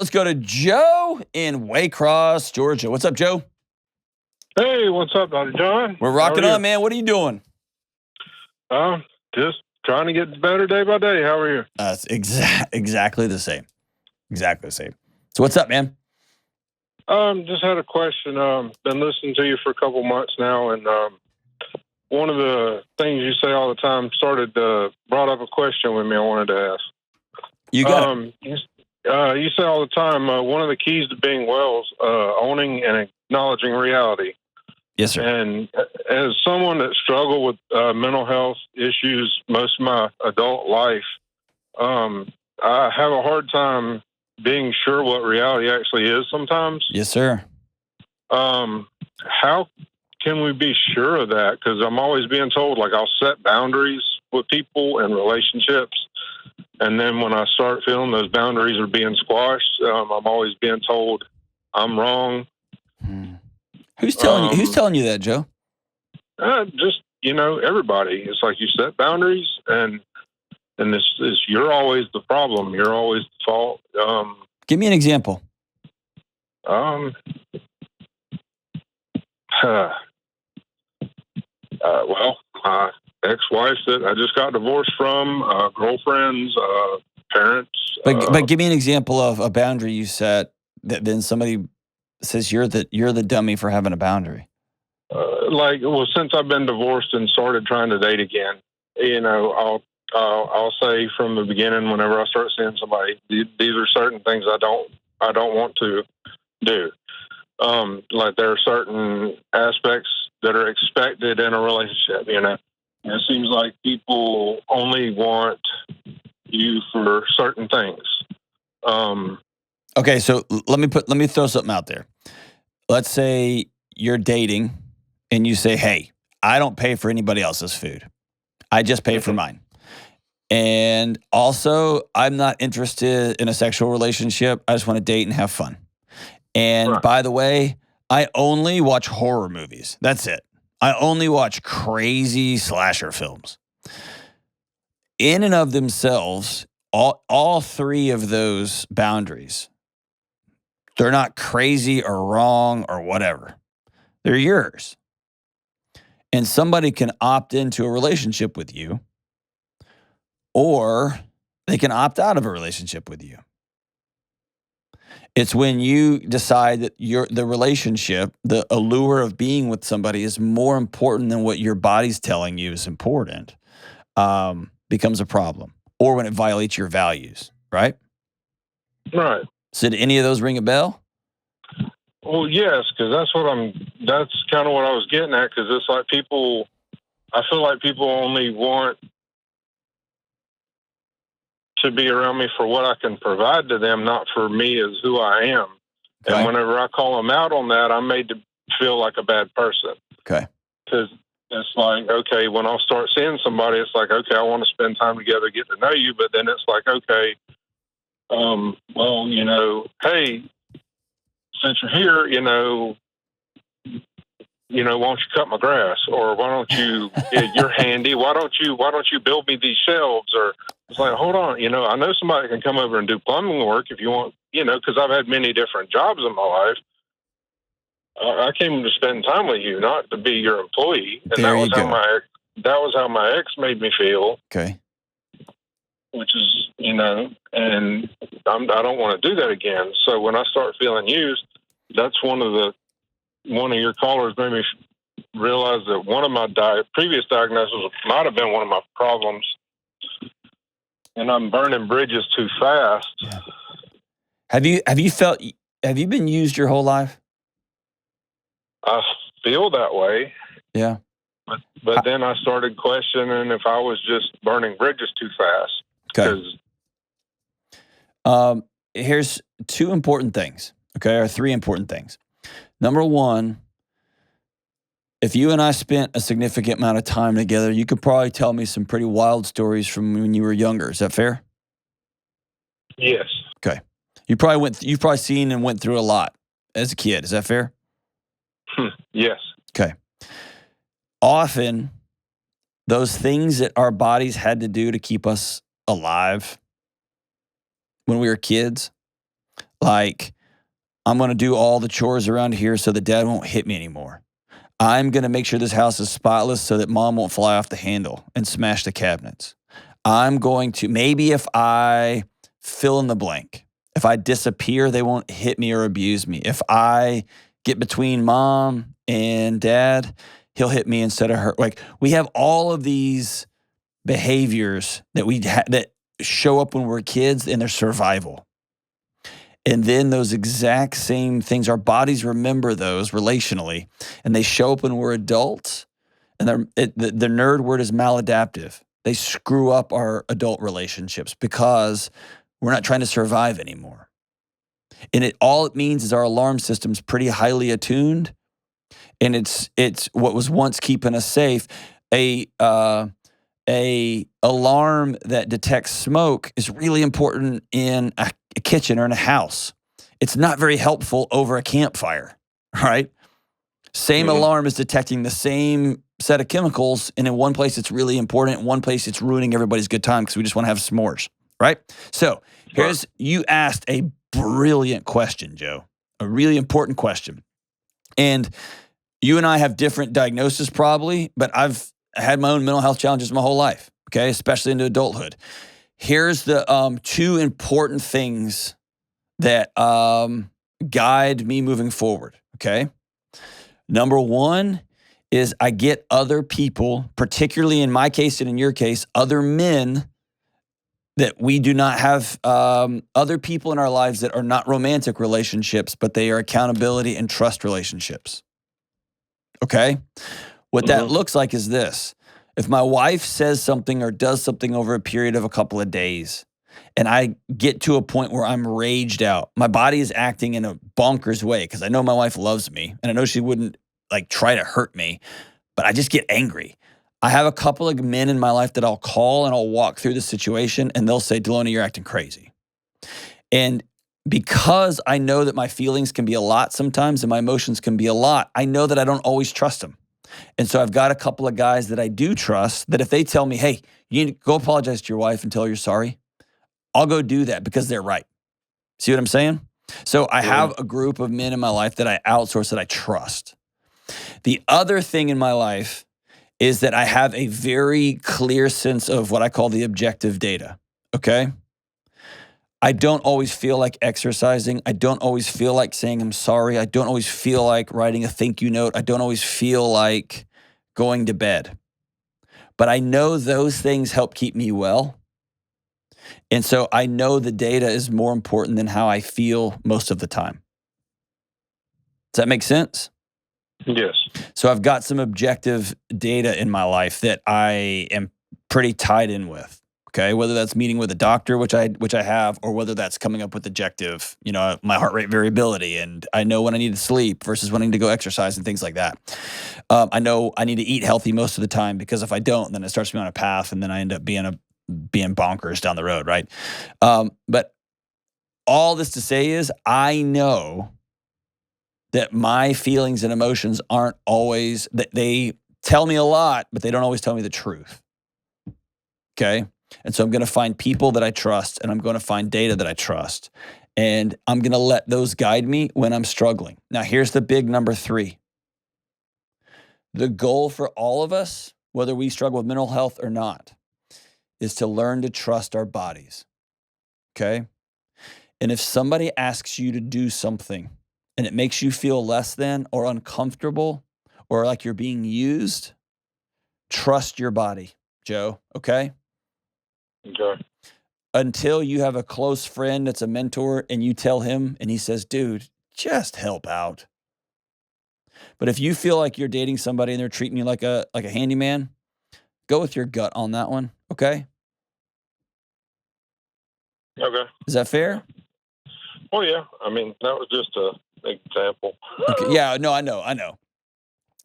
Let's go to Joe in Waycross, Georgia. What's up, Joe? Hey, what's up, Dr. John? We're rocking on, man. What are you doing? Just trying to get better day by day. How are you? It's exactly the same. Exactly the same. So what's up, man? Just had a question. Been listening to you for a couple months now, and one of the things you say all the time brought up a question with me I wanted to ask. You got it. You say all the time, one of the keys to being well is owning and acknowledging reality. Yes, sir. And as someone that struggled with mental health issues most of my adult life, I have a hard time being sure what reality actually is sometimes. Yes, sir. How can we be sure of that? Because I'm always being told, like, I'll set boundaries with people and relationships. And then when I start feeling those boundaries are being squashed, I'm always being told I'm wrong. Who's telling you that, Joe? Just, everybody. It's like you set boundaries, and you're always the problem. You're always the fault. Give me an example. Well, my ex-wife that I just got divorced from, girlfriends, parents. But give me an example of a boundary you set that then somebody says you're the dummy for having a boundary. Since I've been divorced and started trying to date again, I'll say from the beginning, whenever I start seeing somebody, these are certain things I don't want to do. Like there are certain aspects that are expected in a relationship. It seems like people only want you for certain things. Okay, so let me throw something out there. Let's say you're dating and you say, "Hey, I don't pay for anybody else's food. I just pay for mine. And also, I'm not interested in a sexual relationship. I just want to date and have fun. And Right. by the way, I only watch horror movies. That's it. I only watch crazy slasher films." In and of themselves, all three of those boundaries, they're not crazy or wrong or whatever. They're yours. And somebody can opt into a relationship with you, or they can opt out of a relationship with you. It's when you decide that the relationship, the allure of being with somebody is more important than what your body's telling you is important, becomes a problem. Or when it violates your values, right? Right. So did any of those ring a bell? Well, yes, because that's kind of what I was getting at, because it's like I feel like people only want to be around me for what I can provide to them, not for me as who I am. Okay. And whenever I call them out on that, I'm made to feel like a bad person. Okay. Because it's like, okay, when I'll start seeing somebody, it's like, okay, I want to spend time together, get to know you. But then it's like, okay, well, hey, since you're here, why don't you cut my grass? Or why don't you, you're handy. Why don't you build me these shelves? Or it's like, hold on, I know somebody can come over and do plumbing work if you want, because I've had many different jobs in my life. I came to spend time with you, not to be your employee. And There you go. That was how my ex made me feel. Okay. Which is, and I don't want to do that again. So when I start feeling used, that's one of your callers made me realize that one of my previous diagnoses might have been one of my problems, and I'm burning bridges too fast. Yeah. Have you been used your whole life? I feel that way. Yeah. But then I started questioning if I was just burning bridges too fast. Okay. Here's two important things, okay, or three important things. Number one, if you and I spent a significant amount of time together, you could probably tell me some pretty wild stories from when you were younger. Is that fair? Yes. Okay. You've probably seen and went through a lot as a kid. Is that fair? Yes. Okay. Often, those things that our bodies had to do to keep us alive when we were kids, Like, I'm going to do all the chores around here so that dad won't hit me anymore. I'm going to make sure this house is spotless so that mom won't fly off the handle and smash the cabinets. I'm going to, maybe if I fill in the blank, if I disappear, they won't hit me or abuse me. If I get between mom and dad, he'll hit me instead of her. Like, we have all of these behaviors that that show up when we're kids in their survival. And then those exact same things, our bodies remember those relationally, and they show up when we're adults. And the nerd word is maladaptive. They screw up our adult relationships because we're not trying to survive anymore. And all it means is our alarm system's pretty highly attuned, and it's what was once keeping us safe. A alarm that detects smoke is really important in a kitchen or in a house. It's not very helpful over a campfire, right? Same alarm is detecting the same set of chemicals, and in one place it's really important, in one place it's ruining everybody's good time because we just want to have s'mores, right? So you asked a brilliant question, Joe, a really important question. And you and I have different diagnoses probably, but I've had my own mental health challenges my whole life, okay, especially into adulthood. Here's the two important things that guide me moving forward, okay? Number one is I get other people, particularly in my case and in your case, other men that we do not have, other people in our lives that are not romantic relationships, but they are accountability and trust relationships, okay? What that looks like is this. If my wife says something or does something over a period of a couple of days, and I get to a point where I'm raged out, my body is acting in a bonkers way because I know my wife loves me, and I know she wouldn't like try to hurt me, but I just get angry. I have a couple of men in my life that I'll call and I'll walk through the situation, and they'll say, Delony, you're acting crazy. And because I know that my feelings can be a lot sometimes and my emotions can be a lot, I know that I don't always trust them. And so I've got a couple of guys that I do trust that if they tell me, hey, you need to go apologize to your wife and tell her you're sorry, I'll go do that because they're right. See what I'm saying? So I have a group of men in my life that I outsource that I trust. The other thing in my life is that I have a very clear sense of what I call the objective data, okay? I don't always feel like exercising. I don't always feel like saying I'm sorry. I don't always feel like writing a thank you note. I don't always feel like going to bed. But I know those things help keep me well. And so I know the data is more important than how I feel most of the time. Does that make sense? Yes. So I've got some objective data in my life that I am pretty tied in with. Okay, whether that's meeting with a doctor, which I have, or whether that's coming up with objective, my heart rate variability, and I know when I need to sleep versus when I need to go exercise and things like that. I know I need to eat healthy most of the time because if I don't, then it starts me on a path, and then I end up being bonkers down the road, right? But all this to say is, I know that my feelings and emotions aren't always that they tell me a lot, but they don't always tell me the truth. Okay. And so I'm going to find people that I trust, and I'm going to find data that I trust, and I'm going to let those guide me when I'm struggling. Now, here's the big number 3. The goal for all of us, whether we struggle with mental health or not, is to learn to trust our bodies. Okay? And if somebody asks you to do something and it makes you feel less than or uncomfortable or like you're being used, trust your body, Joe. Okay? Okay. Until you have a close friend that's a mentor and you tell him and he says, dude, just help out. But if you feel like you're dating somebody and they're treating you like a handyman, go with your gut on that one. Okay? Okay. Is that fair? Well, yeah. I mean, that was just an example. Okay. Yeah, no, I know.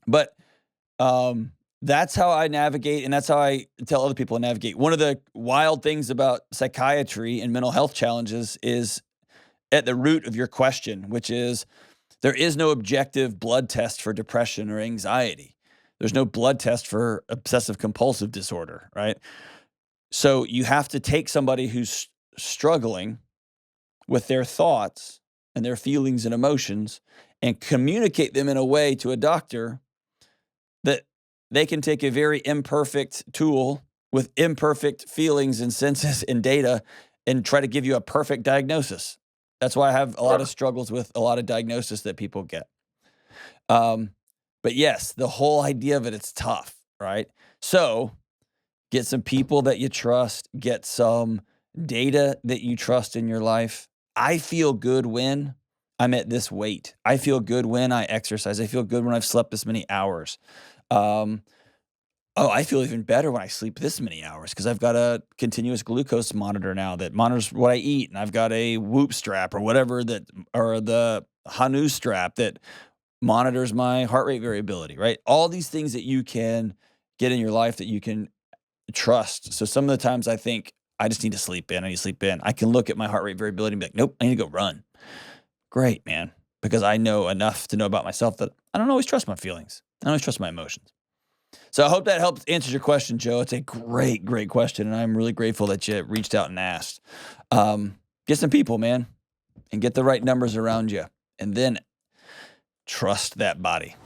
But that's how I navigate, and that's how I tell other people to navigate. One of the wild things about psychiatry and mental health challenges is at the root of your question, which is there is no objective blood test for depression or anxiety. There's no blood test for obsessive compulsive disorder, right? So you have to take somebody who's struggling with their thoughts and their feelings and emotions and communicate them in a way to a doctor that they can take a very imperfect tool with imperfect feelings and senses and data and try to give you a perfect diagnosis. That's why I have a lot of struggles with a lot of diagnosis that people get. But yes, the whole idea of it's tough, right? So get some people that you trust, get some data that you trust in your life. I feel good when I'm at this weight. I feel good when I exercise. I feel good when I've slept this many hours. I feel even better when I sleep this many hours because I've got a continuous glucose monitor now that monitors what I eat, and I've got a Whoop strap or whatever or the Hanu strap that monitors my heart rate variability, right? All these things that you can get in your life that you can trust. So some of the times I think I just need to sleep in. I need to sleep in. I can look at my heart rate variability and be like, nope, I need to go run. Great, man. Because I know enough to know about myself that I don't always trust my feelings. I don't always trust my emotions. So I hope that helps answers your question, Joe. It's a great, great question. And I'm really grateful that you reached out and asked. Get some people, man, and get the right numbers around you. And then trust that body.